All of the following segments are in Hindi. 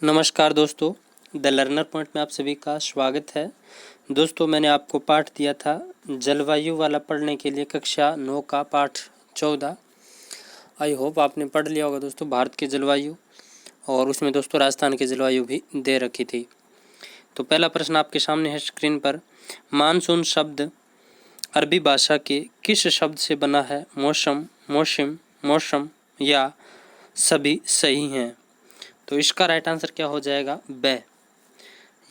नमस्कार दोस्तों, द लर्नर पॉइंट में आप सभी का स्वागत है। दोस्तों, मैंने आपको पाठ दिया था जलवायु वाला पढ़ने के लिए कक्षा 9 का पाठ 14। आई होप आपने पढ़ लिया होगा दोस्तों, भारत की जलवायु, और उसमें दोस्तों राजस्थान की जलवायु भी दे रखी थी। तो पहला प्रश्न आपके सामने है स्क्रीन पर। मानसून शब्द अरबी भाषा के किस शब्द से बना है? मौसम, मौसम, मौसम या सभी सही हैं? तो इसका राइट आंसर क्या हो जाएगा? ब।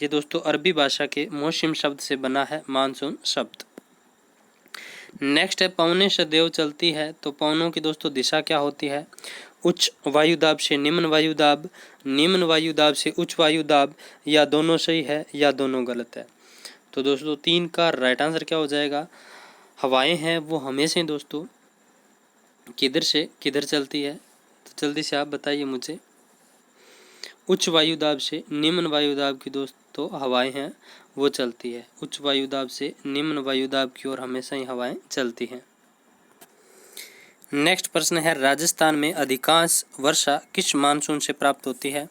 ये दोस्तों अरबी भाषा के मौसम शब्द से बना है मानसून शब्द। नेक्स्ट है पवने सदैव चलती है। तो पवनों की दोस्तों दिशा क्या होती है? उच्च वायुदाब से निम्न वायुदाब, निम्न वायुदाब से उच्च वायुदाब, या दोनों सही है या दोनों गलत है? तो दोस्तों 3 का राइट आंसर क्या हो जाएगा? हवाएं हैं वो हमेशा दोस्तों किधर से किधर चलती है? तो जल्दी से आप बताइए मुझे। उच्च वायुदाब से निम्न वायुदाब की दोस्तों हवाएं हैं वो चलती है। उच्च वायुदाब से निम्न वायुदाब की ओर हमेशा ही हवाएं चलती हैं। नेक्स्ट प्रश्न है राजस्थान में अधिकांश वर्षा किस मानसून से प्राप्त होती है?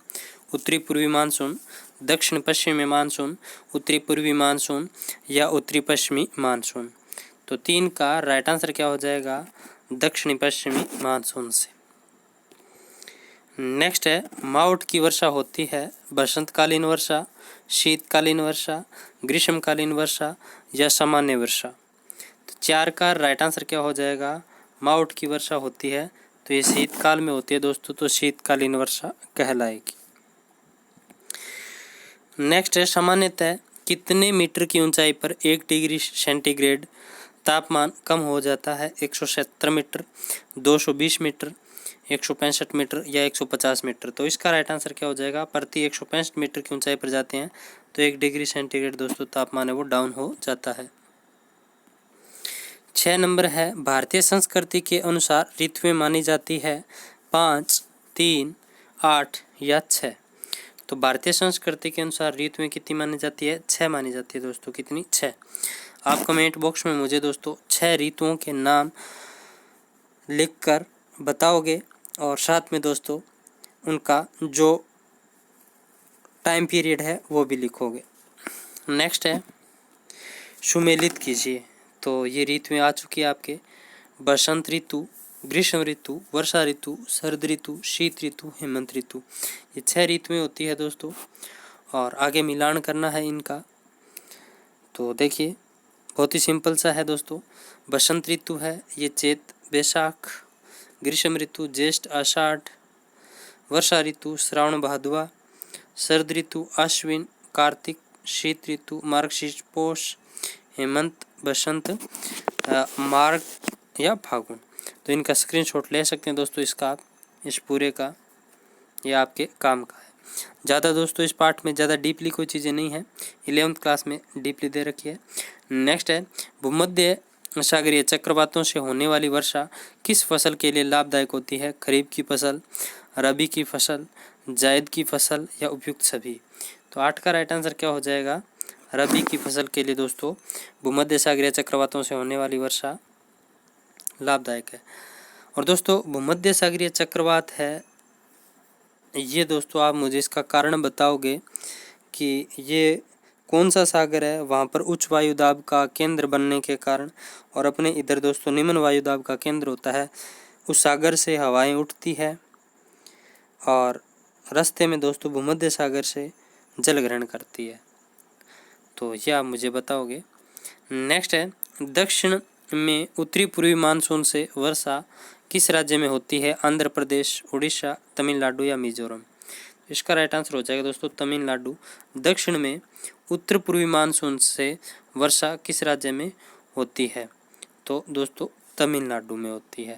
उत्तरी पूर्वी मानसून, दक्षिण पश्चिमी मानसून, उत्तरी पूर्वी मानसून या उत्तरी पश्चिमी मानसून? तो 3 का राइट आंसर क्या हो जाएगा? दक्षिणी पश्चिमी मानसून से। नेक्स्ट है मावठ की वर्षा होती है बसंतकालीन वर्षा, शीतकालीन वर्षा, ग्रीष्मकालीन वर्षा या सामान्य वर्षा? तो 4 का राइट आंसर क्या हो जाएगा? मावठ की वर्षा होती है तो ये शीतकाल में होती है दोस्तों, तो शीतकालीन वर्षा कहलाएगी। नेक्स्ट है सामान्यतः कितने मीटर की ऊंचाई पर 1 डिग्री सेंटीग्रेड तापमान कम हो जाता है? 170 मीटर, 220 मीटर, 165 मीटर या 150 मीटर? तो इसका राइट आंसर क्या हो जाएगा? प्रति 165 मीटर की ऊंचाई पर जाते हैं तो 1 डिग्री सेंटीग्रेड दोस्तों तापमान है वो डाउन हो जाता है। 6 नंबर है भारतीय संस्कृति के अनुसार ऋतुएं मानी जाती है 5, 3, 8 या 6? तो भारतीय संस्कृति के अनुसार ऋतुएं कितनी मानी जाती है? 6 मानी जाती है दोस्तों। कितनी? 6। आप कमेंट बॉक्स में मुझे दोस्तों 6 ऋतुओं के नाम लिखकर बताओगे और साथ में दोस्तों उनका जो टाइम पीरियड है वो भी लिखोगे। नेक्स्ट है सुमेलित कीजिए। तो ये ऋतुएं आ चुकी है आपके बसंत ऋतु, ग्रीष्म ऋतु, वर्षा ऋतु, शरद ऋतु, शीत ऋतु, हेमंत ऋतु। ये 6 ऋतुएं होती है दोस्तों, और आगे मिलान करना है इनका। तो देखिए बहुत ही सिंपल सा है दोस्तों। बसंत ऋतु है ये चैत बैसाख, ग्रीष्म ऋतु ज्येष्ठ आषाढ़, वर्षा ऋतु श्रावण भादवा, शरद ऋतु आश्विन कार्तिक, शीत ऋतु मार्गशीर्ष पौष, हेमंत बसंत मार्ग या फागुन। तो इनका स्क्रीनशॉट ले सकते हैं दोस्तों। इसका आप इस पूरे का ये आपके काम का है। ज़्यादा दोस्तों इस पाठ में ज़्यादा डीपली कोई चीज़ें नहीं है, 11th क्लास में डीपली दे रखी है। नेक्स्ट है भूमध्य सागरीय चक्रवातों से होने वाली वर्षा किस फसल के लिए लाभदायक होती है? खरीफ की फसल, रबी की फसल, जायद की फसल या उपयुक्त सभी? तो 8 का राइट आंसर क्या हो जाएगा? रबी की फसल के लिए दोस्तों भूमध्य सागरीय चक्रवातों से होने वाली वर्षा लाभदायक है। और दोस्तों भूमध्य सागरीय चक्रवात है ये दोस्तों आप मुझे इसका कारण बताओगे कि ये कौन सा सागर है, वहाँ पर उच्च वायुदाब का केंद्र बनने के कारण, और अपने इधर दोस्तों निम्न वायुदाब का केंद्र होता है। उस सागर से हवाएं उठती है और रास्ते में दोस्तों भूमध्य सागर से जल ग्रहण करती है। तो यह आप मुझे बताओगे। नेक्स्ट है दक्षिण में उत्तरी पूर्वी मानसून से वर्षा किस राज्य में होती है? आंध्र प्रदेश, उड़ीसा, तमिलनाडु या मिजोरम? इसका राइट आंसर हो जाएगा दोस्तों तमिलनाडु। दक्षिण में उत्तर पूर्वी मानसून से वर्षा किस राज्य में होती है? तो दोस्तों तमिलनाडु में होती है।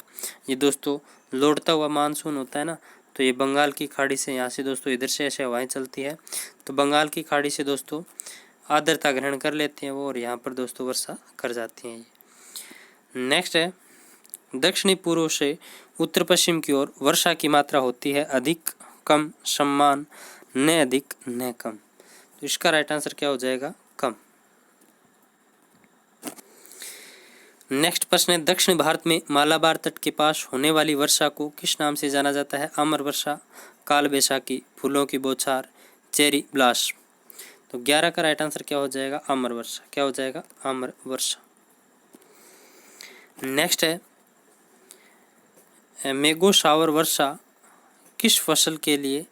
ये दोस्तों लौटता हुआ मानसून होता है ना, तो ये बंगाल की खाड़ी से यहाँ से दोस्तों इधर से ऐसे हवाएं चलती है, तो बंगाल की खाड़ी से दोस्तों आर्द्रता ग्रहण कर लेते हैं वो, और यहाँ पर दोस्तों वर्षा कर जाती हैं ये। नेक्स्ट है दक्षिणी पूर्व से उत्तर पश्चिम की ओर वर्षा की मात्रा होती है अधिक, कम, समान, न अधिक न कम? तो इसका राइट आंसर क्या हो जाएगा? कम। नेक्स्ट प्रश्न है दक्षिण भारत में मालाबार तट के पास होने वाली वर्षा को किस नाम से जाना जाता है? अमर वर्षा, काल बैसाखी, फूलों की बौछार, चेरी ब्लास्ट। तो 11 का राइट आंसर क्या हो जाएगा? अमर वर्षा। क्या हो जाएगा? अमर वर्षा। नेक्स्ट है मेघो शावर वर्षा किस फसल के लिए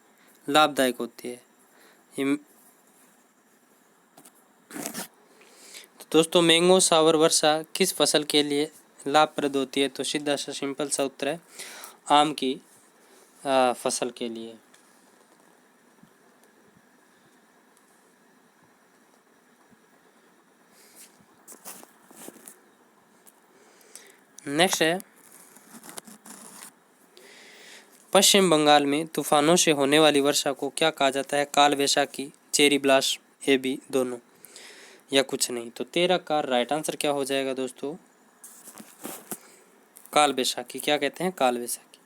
लाभदायक होती है? तो दोस्तों मैंगो शावर वर्षा किस फसल के लिए लाभप्रद होती है? तो सीधा सा सिंपल सा उत्तर है आम की फसल के लिए। नेक्स्ट है पश्चिम बंगाल में तूफानों से होने वाली वर्षा को क्या कहा जाता है? Kal Baisakhi, cherry blast, A B दोनों या कुछ नहीं। तो 13 का राइट आंसर क्या हो जाएगा दोस्तों? काल बैसाखी। क्या कहते हैं? काल बैसाखी।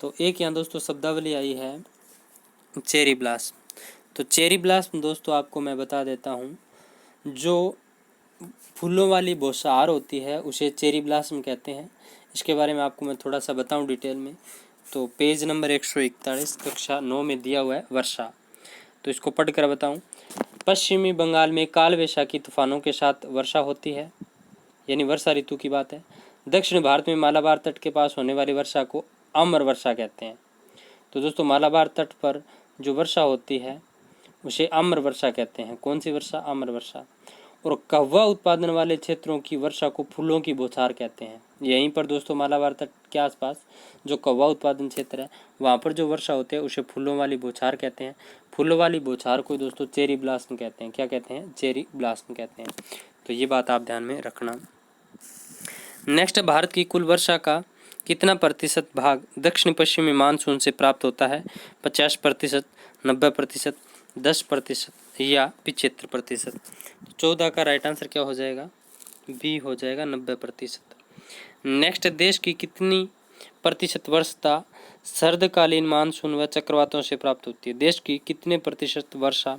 तो एक यहाँ दोस्तों शब्दावली आई है चेरी ब्लास्ट। तो चेरी ब्लास्ट दोस्तों आपको मैं बता देता हूँ, जो फूलों वाली बौछार होती है उसे चेरी ब्लास्म कहते हैं। इसके बारे में आपको मैं थोड़ा सा बताऊं डिटेल में। तो पेज नंबर 141 कक्षा 9 में दिया हुआ है वर्षा। तो इसको पढ़कर बताऊं। पश्चिमी बंगाल में काल बैसाखी तूफानों के साथ वर्षा होती है, यानी वर्षा ऋतु की बात है। दक्षिण भारत में मालाबार तट के पास होने वाली वर्षा को अमर वर्षा कहते हैं। तो दोस्तों मालाबार तट पर जो वर्षा होती है उसे अमर वर्षा कहते हैं। कौन सी वर्षा? अमर वर्षा। और कहवा उत्पादन वाले क्षेत्रों की वर्षा को फूलों की बौछार कहते हैं। यहीं पर दोस्तों मालाबार तट के आसपास जो कहवा उत्पादन क्षेत्र है वहाँ पर जो वर्षा होती है उसे फूलों वाली बौछार कहते हैं। फूलों वाली बौछार को दोस्तों चेरी ब्लास्म कहते हैं। क्या कहते हैं? चेरी ब्लास्म कहते हैं। तो ये बात आप ध्यान में रखना। नेक्स्ट, भारत की कुल वर्षा का कितना प्रतिशत भाग दक्षिण पश्चिमी मानसून से प्राप्त होता है? 50%, 90%, 10% या 75%। 14 का राइट आंसर क्या हो जाएगा? बी हो जाएगा 90%। नेक्स्ट, देश की कितनी प्रतिशत वर्षा सर्दकालीन मानसून व चक्रवातों से प्राप्त होती है? देश की कितने प्रतिशत वर्षा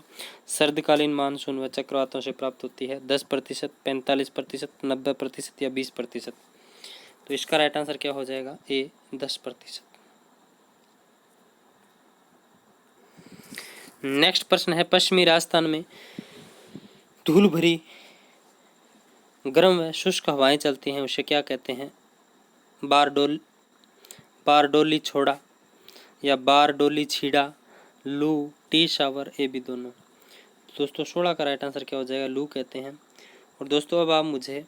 सर्दकालीन मानसून व चक्रवातों से प्राप्त होती है? 10%, 45%, 90% या 20%। तो इसका राइट आंसर क्या हो जाएगा? ए 10%। नेक्स्ट प्रश्न है पश्चिमी राजस्थान में धूल भरी गर्म व शुष्क हवाएं चलती हैं, उसे क्या कहते हैं? बारडोली छोड़ा या बारडोली छीड़ा, लू, टी शावर, ए बी दोनों। दोस्तों 16 का राइट आंसर क्या हो जाएगा? लू कहते हैं। और दोस्तों अब आप मुझे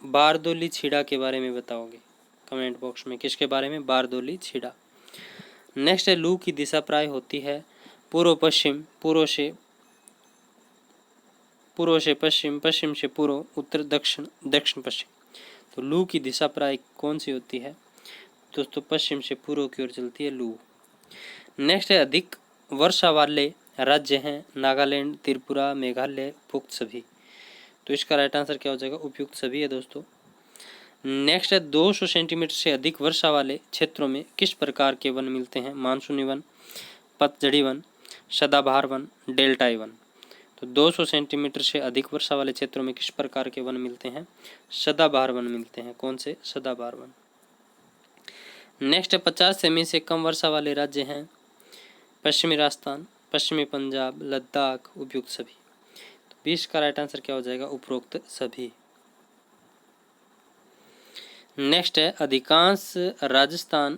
बारडोली छीड़ा के बारे में बताओगे कमेंट बॉक्स में, किसके बारे में? बारडोली छीड़ा। नेक्स्ट है लू की दिशा प्राय होती है पूर्व पश्चिम, पूर्व से पश्चिम, पश्चिम से पूर्व, उत्तर दक्षिण, दक्षिण पश्चिम। तो लू की दिशा प्राय कौन सी होती है दोस्तों? पश्चिम से पूर्व की ओर चलती है लू। नेक्स्ट है अधिक वर्षा वाले राज्य हैं नागालैंड, त्रिपुरा, मेघालय, उपयुक्त सभी। तो इसका राइट आंसर क्या हो जाएगा? उपयुक्त सभी है दोस्तों। नेक्स्ट है 200 सेंटीमीटर से अधिक वर्षा वाले क्षेत्रों में किस प्रकार के वन मिलते हैं? मानसूनी वन, पतझड़ी वन, सदाबहार वन, डेल्टाई वन। तो 200 सेंटीमीटर से अधिक वर्षा वाले क्षेत्रों में किस प्रकार के वन मिलते हैं? सदाबहार वन मिलते हैं। कौन से? सदाबहार वन। नेक्स्ट है 50 सेमी से कम वर्षा वाले राज्य हैं पश्चिमी राजस्थान, पश्चिमी पंजाब, लद्दाख, उपयुक्त सभी। तो 20 का राइट आंसर क्या हो जाएगा? उपरोक्त सभी। नेक्स्ट है अधिकांश राजस्थान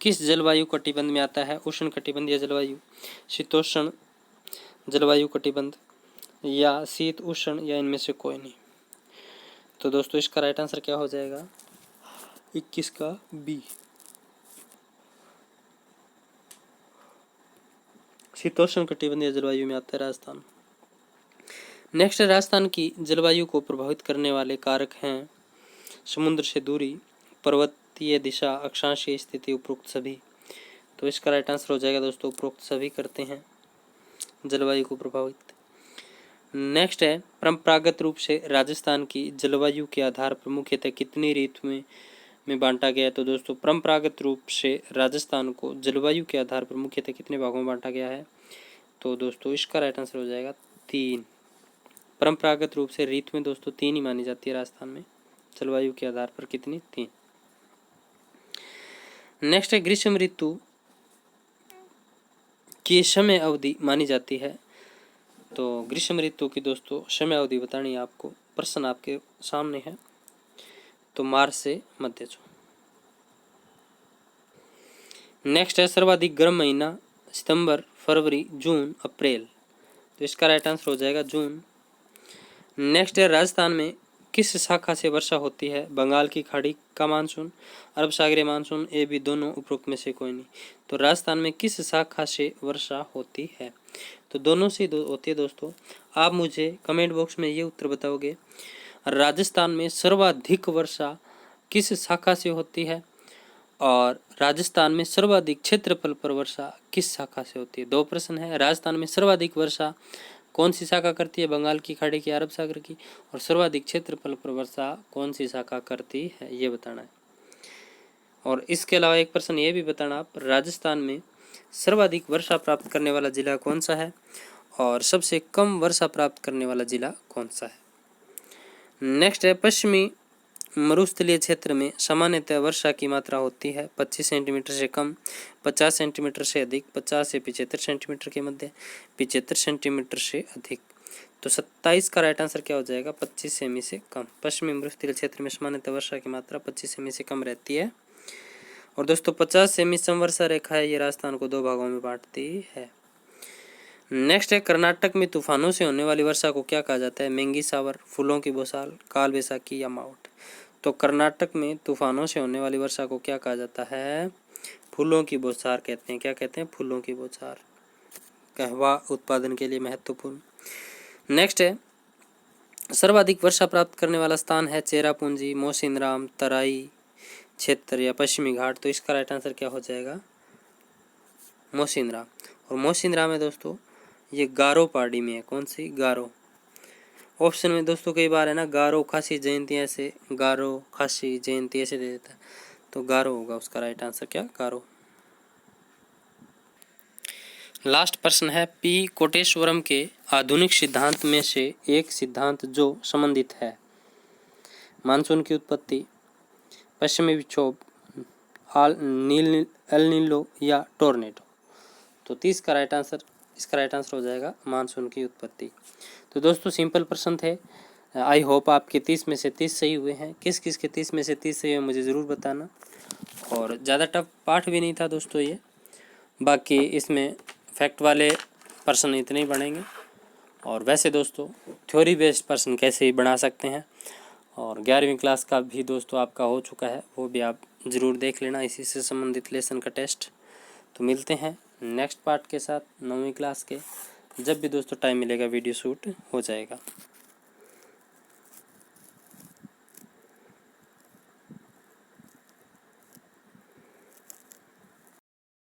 किस जलवायु कटिबंध में आता है? उष्ण कटिबंधीय जलवायु, शीतोष्ण जलवायु कटिबंध या शीत उष्ण या इनमें से कोई नहीं। तो दोस्तों इसका राइट आंसर क्या हो जाएगा? 21 का बी, शीतोष्ण कटिबंधीय जलवायु में आता है राजस्थान। नेक्स्ट, राजस्थान की जलवायु को प्रभावित करने वाले कारक हैं समुद्र से दूरी, पर्वतीय दिशा, अक्षांशीय स्थिति, उपरोक्त सभी। तो इसका राइट आंसर हो जाएगा दोस्तों उपरोक्त सभी करते हैं जलवायु को प्रभावित। नेक्स्ट है परंपरागत रूप से राजस्थान की जलवायु के आधार पर मुख्यतः कितनी ऋतुओं में बांटा गया है? तो दोस्तों परंपरागत रूप से राजस्थान को जलवायु के आधार पर मुख्यतः कितने भागों में बांटा गया है? तो दोस्तों इसका राइट आंसर हो जाएगा 3। परंपरागत रूप से ऋतु में दोस्तों 3 ही मानी जाती है राजस्थान में, जलवायु के आधार पर कितनी? 3। नेक्स्ट है ग्रीष्म ऋतु की समय अवधि मानी जाती है। तो ग्रीष्म ऋतु की दोस्तों समय अवधि बतानी है आपको। प्रश्न आपके सामने है। तो मार्च से मध्य जून। नेक्स्ट है सर्वाधिक गर्म महीना सितंबर, फरवरी, जून, अप्रैल। तो इसका राइट आंसर हो जाएगा जून। नेक्स्ट है राजस्थान में किस शाखा से वर्षा होती है? बंगाल की खाड़ी का मानसून, अरब सागरीय मानसून, ए बी दोनों, उपरोक्त में से कोई नहीं। तो राजस्थान में किस शाखा से वर्षा होती है? तो दोनों से होती है दोस्तों। आप मुझे कमेंट बॉक्स में ये उत्तर बताओगे, राजस्थान में सर्वाधिक वर्षा किस शाखा से होती है और राजस्थान में सर्वाधिक क्षेत्रफल पर वर्षा किस शाखा से होती है। दो प्रश्न है। राजस्थान में सर्वाधिक वर्षा कौन सी शाखा करती है? बंगाल की खाड़ी की, अरब सागर की। और सर्वाधिक क्षेत्रफल पर वर्षा कौन सी शाखा करती है, ये बताना है। और इसके अलावा एक प्रश्न ये भी बताना आप, राजस्थान में सर्वाधिक वर्षा प्राप्त करने वाला जिला कौन सा है और सबसे कम वर्षा प्राप्त करने वाला जिला कौन सा है। नेक्स्ट है पश्चिमी मरुस्थलीय क्षेत्र में सामान्यतः वर्षा की मात्रा होती है 25 सेंटीमीटर से कम, 50 सेंटीमीटर से अधिक, 50 से 75 सेंटीमीटर के मध्य, 75 सेंटीमीटर से अधिक। तो 27 का राइट आंसर क्या हो जाएगा? 25 सेमी से कम। पश्चिमी मरुस्थलीय क्षेत्र में सामान्यतः वर्षा की मात्रा 25 सेमी से कम रहती है। और दोस्तों 50 सेमी समवर्षा रेखा है, ये राजस्थान को दो भागों में बांटती है। नेक्स्ट है कर्नाटक में तूफानों से होने वाली वर्षा को क्या कहा जाता है? मेंगी सावर, फूलों की बौछार, काल बैसाखी या मावठ। तो कर्नाटक में तूफानों से होने वाली वर्षा को क्या कहा जाता है? फूलों की बौछार कहते हैं। क्या कहते हैं? फूलों की बौछार। कहवा उत्पादन के लिए महत्वपूर्ण। नेक्स्ट है सर्वाधिक वर्षा प्राप्त करने वाला स्थान है चेरापूंजी, मोसिनराम, तराई क्षेत्र या पश्चिमी घाट। तो इसका राइट आंसर क्या हो जाएगा? मोसिनराम। और मोसिनराम है दोस्तों, ये गारो पहाड़ी में है। कौन सी? गारो। ऑप्शन में दोस्तों कई बार है ना गारो खासी जयंती, ऐसे गारो खासी जयंती ऐसे दे देता है, तो गारो होगा उसका राइट आंसर। क्या? गारो। लास्ट प्रश्न है पी कोटेश्वरम के आधुनिक सिद्धांत में से एक सिद्धांत जो संबंधित है मानसून की उत्पत्ति, पश्चिमी विक्षोभ, एल नीनो या टोर्नेडो। तो 30 का राइट आंसर, इसका राइट आंसर हो जाएगा मानसून की उत्पत्ति। तो दोस्तों सिंपल प्रश्न थे। आई होप आपके 30 में से 30 सही हुए हैं। किस किस के 30 में से 30 सही हुए मुझे ज़रूर बताना। और ज़्यादा टफ पाठ भी नहीं था दोस्तों ये। बाकी इसमें फैक्ट वाले प्रश्न इतने ही बनेंगे। और वैसे दोस्तों थ्योरी बेस्ड प्रश्न कैसे ही बना सकते हैं। और 11वीं क्लास का भी दोस्तों आपका हो चुका है, वो भी आप ज़रूर देख लेना, इसी से संबंधित लेसन का टेस्ट। तो मिलते हैं नेक्स्ट पार्ट के साथ 9वीं क्लास के। जब भी दोस्तों टाइम मिलेगा वीडियो शूट हो जाएगा।